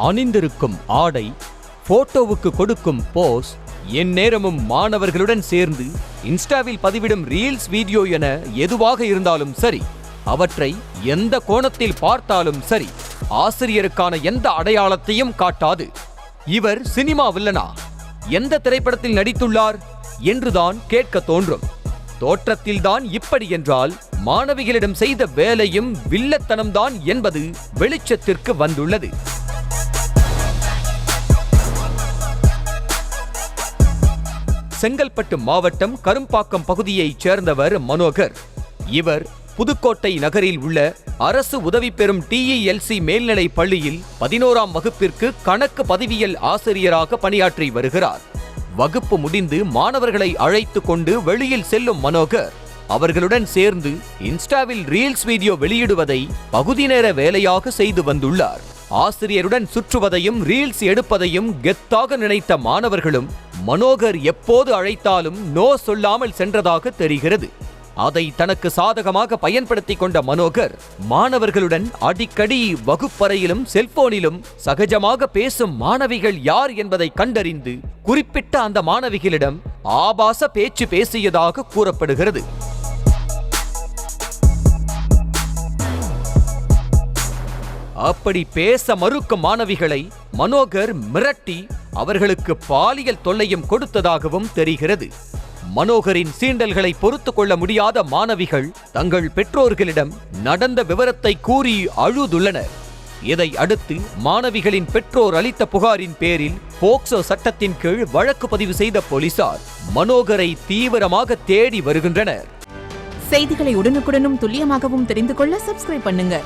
அணிந்திருக்கும் ஆடை, போட்டோவுக்கு கொடுக்கும் போஸ், எந்நேரமும் மாணவர்களுடன் சேர்ந்து இன்ஸ்டாவில் பதிவிடும் ரீல்ஸ் வீடியோ என எதுவாக இருந்தாலும் சரி, அவற்றை எந்த கோணத்தில் பார்த்தாலும் சரி, ஆசிரியருக்கான எந்த அடையாளத்தையும் காட்டாது. இவர் சினிமா வில்லனா, எந்த திரைப்படத்தில் நடித்துள்ளார் என்றுதான் கேட்க தோன்றும். தோற்றத்தில்தான் இப்படி என்றால் மாணவிகளிடம் செய்த வேலையும் வில்லத்தனம்தான் என்பது வெளிச்சத்திற்கு வந்துள்ளது. செங்கல்பட்டு மாவட்டம் கரும்பாக்கம் பகுதியைச் சேர்ந்தவர் மனோகர். இவர் புதுக்கோட்டை நகரில் உள்ள அரசு உதவி பெறும் TELC மேல்நிலை பள்ளியில் 11ஆம் வகுப்பிற்கு கணக்கு பதிவியல் ஆசிரியராக பணியாற்றி வருகிறார். வகுப்பு முடிந்து மாணவர்களை அழைத்து கொண்டு வெளியில் செல்லும் மனோகர் அவர்களுடன் சேர்ந்து இன்ஸ்டாவில் ரீல்ஸ் வீடியோ வெளியிடுவதை பகுதி நேர வேலையாக செய்து வந்துள்ளார். ஆசிரியருடன் சுற்றுவதையும் ரீல்ஸ் எடுப்பதையும் கெத்தாக நினைத்த மாணவர்களும் மனோகர் எப்போது அழைத்தாலும் நோ சொல்லாமல் சென்றதாக தெரிகிறது. அதை தனக்கு சாதகமாக பயன்படுத்திக் கொண்ட மனோகர் மாணவர்களுடன் அடிக்கடி வகுப்பறையிலும் செல்போனிலும் சகஜமாக பேசும் மாணவிகள் யார் என்பதை கண்டறிந்து குறிப்பிட்ட அந்த மாணவிகளிடம் ஆபாச பேச்சு பேசியதாக கூறப்படுகிறது. அப்படி பேச மறுக்கும் மாணவிகளை மனோகர் மிரட்டி அவர்களுக்கு பாலியல் தொல்லையும் கொடுத்ததாகவும் தெரிகிறது. மனோகரின் சீண்டல்களை பொறுத்து கொள்ள முடியாத மாணவிகள் தங்கள் பெற்றோர்களிடம் நடந்த விவரத்தை கூறி அழுதுள்ளனர். இதை அடுத்து மாணவிகளின் பெற்றோர் அளித்த புகாரின் பேரில் போக்சோ சட்டத்தின் கீழ் வழக்கு பதிவு செய்த போலீசார் மனோகரை தீவிரமாக தேடி வருகின்றனர். செய்திகளை உடனுக்குடனும் துல்லியமாகவும் தெரிந்து கொள்ள சப்ஸ்கிரைப் பண்ணுங்க.